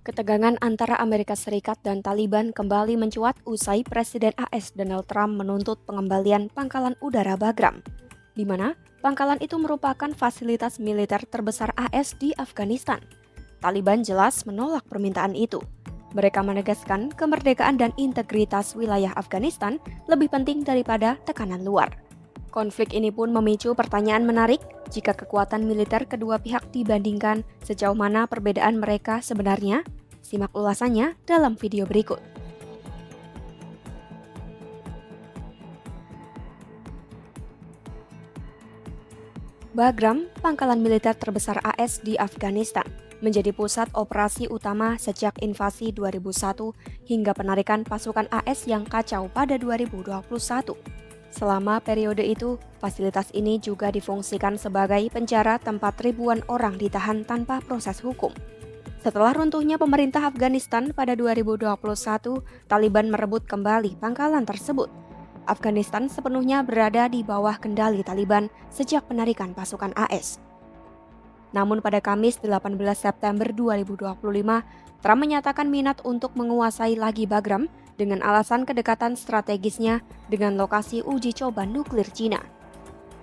Ketegangan antara Amerika Serikat dan Taliban kembali mencuat usai Presiden AS Donald Trump menuntut pengembalian pangkalan udara Bagram, di mana pangkalan itu merupakan fasilitas militer terbesar AS di Afghanistan. Taliban jelas menolak permintaan itu. Mereka menegaskan kemerdekaan dan integritas wilayah Afghanistan lebih penting daripada tekanan luar. Konflik ini pun memicu pertanyaan menarik jika kekuatan militer kedua pihak dibandingkan, sejauh mana perbedaan mereka sebenarnya. Simak ulasannya dalam video berikut. Bagram, pangkalan militer terbesar AS di Afghanistan, menjadi pusat operasi utama sejak invasi 2001 hingga penarikan pasukan AS yang kacau pada 2021. Selama periode itu, fasilitas ini juga difungsikan sebagai penjara tempat ribuan orang ditahan tanpa proses hukum. Setelah runtuhnya pemerintah Afghanistan pada 2021, Taliban merebut kembali pangkalan tersebut. Afghanistan sepenuhnya berada di bawah kendali Taliban sejak penarikan pasukan AS. Namun pada Kamis 18 September 2025, Trump menyatakan minat untuk menguasai lagi Bagram dengan alasan kedekatan strategisnya dengan lokasi uji coba nuklir Cina.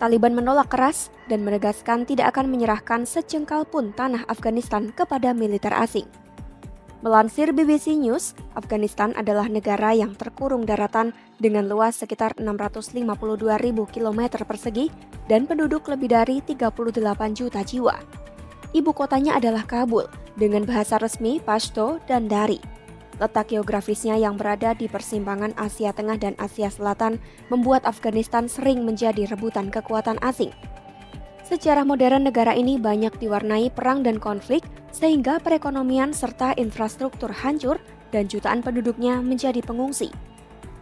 Taliban menolak keras dan menegaskan tidak akan menyerahkan secengkal pun tanah Afghanistan kepada militer asing. Melansir BBC News, Afghanistan adalah negara yang terkurung daratan dengan luas sekitar 652.000 km persegi dan penduduk lebih dari 38 juta jiwa. Ibu kotanya adalah Kabul dengan bahasa resmi Pashto dan Dari. Letak geografisnya yang berada di persimpangan Asia Tengah dan Asia Selatan membuat Afghanistan sering menjadi rebutan kekuatan asing. Sejarah modern negara ini banyak diwarnai perang dan konflik, sehingga perekonomian serta infrastruktur hancur dan jutaan penduduknya menjadi pengungsi.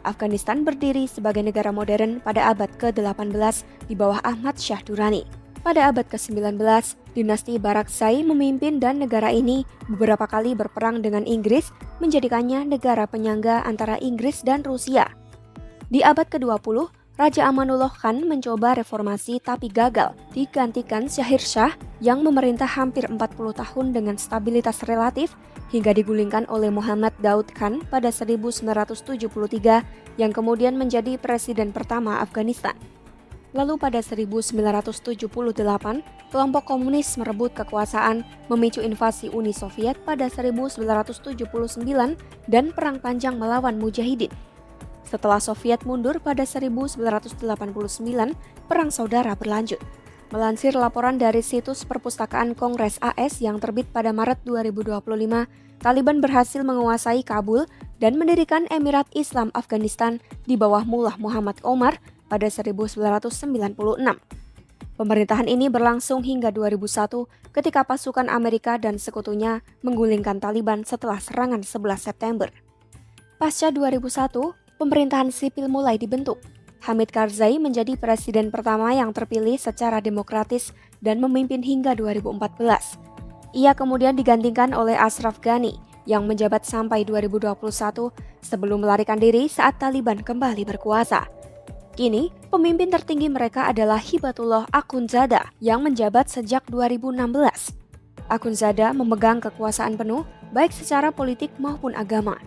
Afghanistan berdiri sebagai negara modern pada abad ke-18 di bawah Ahmad Shah Durrani. Pada abad ke-19, dinasti Barakzai memimpin dan negara ini beberapa kali berperang dengan Inggris, menjadikannya negara penyangga antara Inggris dan Rusia. Di abad ke-20, Raja Amanullah Khan mencoba reformasi tapi gagal, digantikan Zahir Shah yang memerintah hampir 40 tahun dengan stabilitas relatif hingga digulingkan oleh Muhammad Daud Khan pada 1973 yang kemudian menjadi presiden pertama Afghanistan. Lalu pada 1978, kelompok komunis merebut kekuasaan, memicu invasi Uni Soviet pada 1979 dan perang panjang melawan Mujahidin. Setelah Soviet mundur pada 1989, perang saudara berlanjut. Melansir laporan dari situs perpustakaan Kongres AS yang terbit pada Maret 2025, Taliban berhasil menguasai Kabul dan mendirikan Emirat Islam Afghanistan di bawah Mullah Muhammad Omar pada 1996. Pemerintahan ini berlangsung hingga 2001 ketika pasukan Amerika dan sekutunya menggulingkan Taliban setelah serangan 11 September. Pasca 2001, pemerintahan sipil mulai dibentuk. Hamid Karzai menjadi presiden pertama yang terpilih secara demokratis dan memimpin hingga 2014. Ia kemudian digantikan oleh Ashraf Ghani yang menjabat sampai 2021 sebelum melarikan diri saat Taliban kembali berkuasa. Kini, pemimpin tertinggi mereka adalah Hibatullah Akhundzada yang menjabat sejak 2016. Akhundzada memegang kekuasaan penuh baik secara politik maupun agama.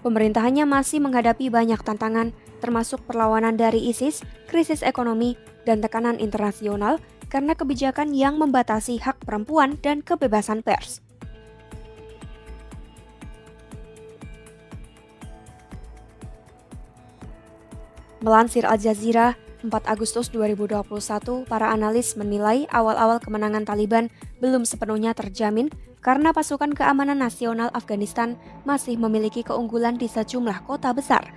Pemerintahannya masih menghadapi banyak tantangan, termasuk perlawanan dari ISIS, krisis ekonomi, dan tekanan internasional karena kebijakan yang membatasi hak perempuan dan kebebasan pers. Melansir Al Jazeera, 4 Agustus 2021, para analis menilai awal-awal kemenangan Taliban belum sepenuhnya terjamin karena pasukan keamanan nasional Afghanistan masih memiliki keunggulan di sejumlah kota besar.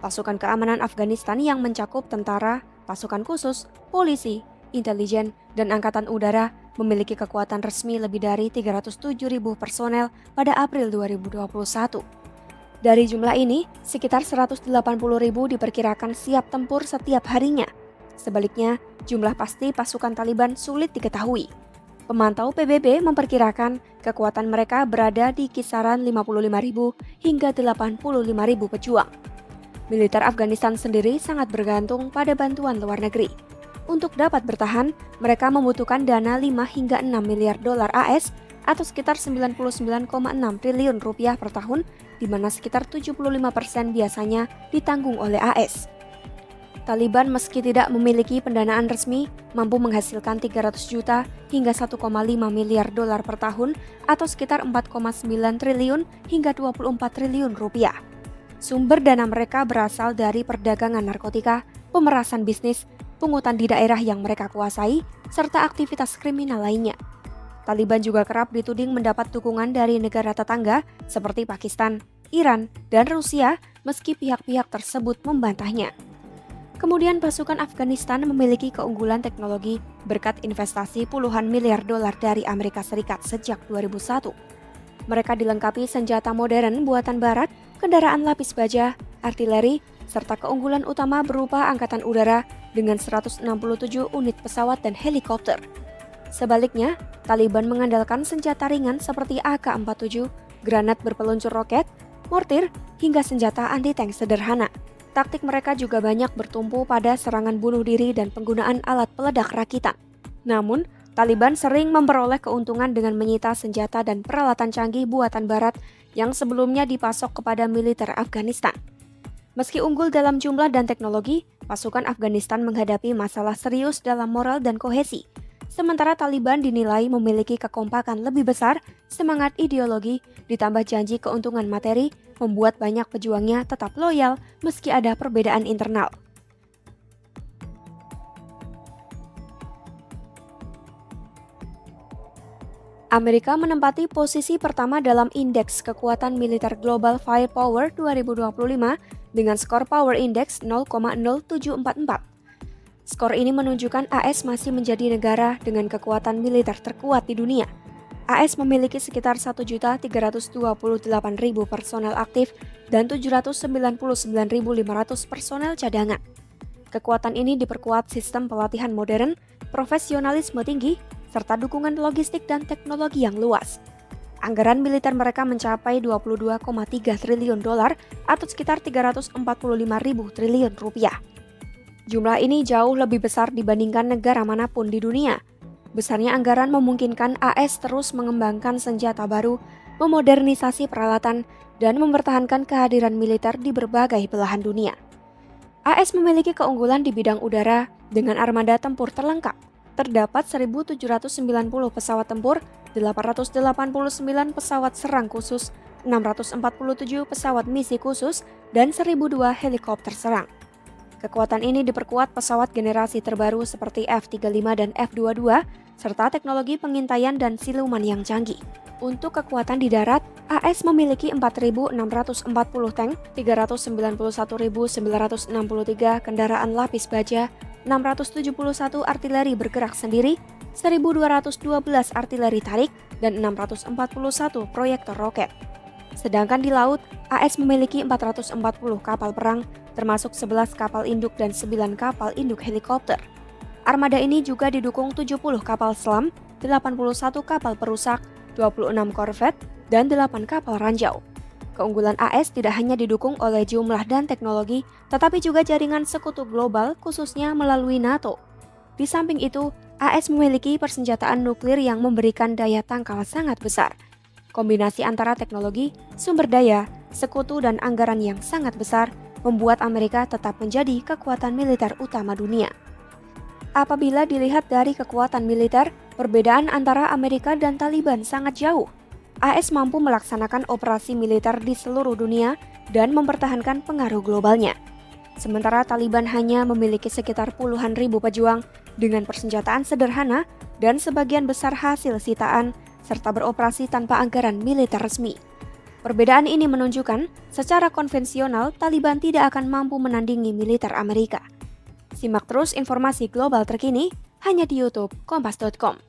Pasukan keamanan Afghanistan yang mencakup tentara, pasukan khusus, polisi, intelijen, dan angkatan udara memiliki kekuatan resmi lebih dari 307.000 personel pada April 2021. Dari jumlah ini, sekitar 180.000 diperkirakan siap tempur setiap harinya. Sebaliknya, jumlah pasti pasukan Taliban sulit diketahui. Pemantau PBB memperkirakan kekuatan mereka berada di kisaran 55.000 hingga 85.000 pejuang. Militer Afghanistan sendiri sangat bergantung pada bantuan luar negeri. Untuk dapat bertahan, mereka membutuhkan dana 5 hingga 6 miliar dolar AS atau sekitar 99,6 triliun rupiah per tahun, di mana sekitar 75% biasanya ditanggung oleh AS. Taliban meski tidak memiliki pendanaan resmi, mampu menghasilkan 300 juta hingga 1,5 miliar dolar per tahun atau sekitar 4,9 triliun hingga 24 triliun rupiah. Sumber dana mereka berasal dari perdagangan narkotika, pemerasan bisnis, pungutan di daerah yang mereka kuasai, serta aktivitas kriminal lainnya. Taliban juga kerap dituding mendapat dukungan dari negara tetangga seperti Pakistan, Iran, dan Rusia meski pihak-pihak tersebut membantahnya. Kemudian pasukan Afghanistan memiliki keunggulan teknologi berkat investasi puluhan miliar dolar dari Amerika Serikat sejak 2001. Mereka dilengkapi senjata modern buatan barat, kendaraan lapis baja, artileri, serta keunggulan utama berupa angkatan udara dengan 167 unit pesawat dan helikopter. Sebaliknya, Taliban mengandalkan senjata ringan seperti AK-47, granat berpeluncur roket, mortir, hingga senjata anti-tank sederhana. Taktik mereka juga banyak bertumpu pada serangan bunuh diri dan penggunaan alat peledak rakitan. Namun, Taliban sering memperoleh keuntungan dengan menyita senjata dan peralatan canggih buatan barat yang sebelumnya dipasok kepada militer Afghanistan. Meski unggul dalam jumlah dan teknologi, pasukan Afghanistan menghadapi masalah serius dalam moral dan kohesi. Sementara Taliban dinilai memiliki kekompakan lebih besar, semangat ideologi, ditambah janji keuntungan materi, membuat banyak pejuangnya tetap loyal meski ada perbedaan internal. Amerika menempati posisi pertama dalam Indeks Kekuatan Militer Global Firepower 2025 dengan skor Power Index 0,0744. Skor ini menunjukkan AS masih menjadi negara dengan kekuatan militer terkuat di dunia. AS memiliki sekitar 1.328.000 personel aktif dan 799.500 personel cadangan. Kekuatan ini diperkuat sistem pelatihan modern, profesionalisme tinggi, serta dukungan logistik dan teknologi yang luas. Anggaran militer mereka mencapai 22,3 triliun dolar atau sekitar 345.000 triliun rupiah. Jumlah ini jauh lebih besar dibandingkan negara manapun di dunia. Besarnya anggaran memungkinkan AS terus mengembangkan senjata baru, memodernisasi peralatan, dan mempertahankan kehadiran militer di berbagai belahan dunia. AS memiliki keunggulan di bidang udara dengan armada tempur terlengkap. Terdapat 1.790 pesawat tempur, 889 pesawat serang khusus, 647 pesawat misi khusus, dan 1.002 helikopter serang. Kekuatan ini diperkuat pesawat generasi terbaru seperti F-35 dan F-22, serta teknologi pengintaian dan siluman yang canggih. Untuk kekuatan di darat, AS memiliki 4.640 tank, 391.963 kendaraan lapis baja, 671 artileri bergerak sendiri, 1.212 artileri tarik, dan 641 proyektor roket. Sedangkan di laut, AS memiliki 440 kapal perang, termasuk 11 kapal induk dan 9 kapal induk helikopter. Armada ini juga didukung 70 kapal selam, 81 kapal perusak, 26 korvet, dan 8 kapal ranjau. Keunggulan AS tidak hanya didukung oleh jumlah dan teknologi, tetapi juga jaringan sekutu global khususnya melalui NATO. Di samping itu, AS memiliki persenjataan nuklir yang memberikan daya tangkal sangat besar. Kombinasi antara teknologi, sumber daya, sekutu, dan anggaran yang sangat besar membuat Amerika tetap menjadi kekuatan militer utama dunia. Apabila dilihat dari kekuatan militer, perbedaan antara Amerika dan Taliban sangat jauh. AS mampu melaksanakan operasi militer di seluruh dunia dan mempertahankan pengaruh globalnya. Sementara Taliban hanya memiliki sekitar puluhan ribu pejuang dengan persenjataan sederhana dan sebagian besar hasil sitaan, serta beroperasi tanpa anggaran militer resmi. Perbedaan ini menunjukkan secara konvensional Taliban tidak akan mampu menandingi militer Amerika. Simak terus informasi global terkini hanya di YouTube Kompas.com.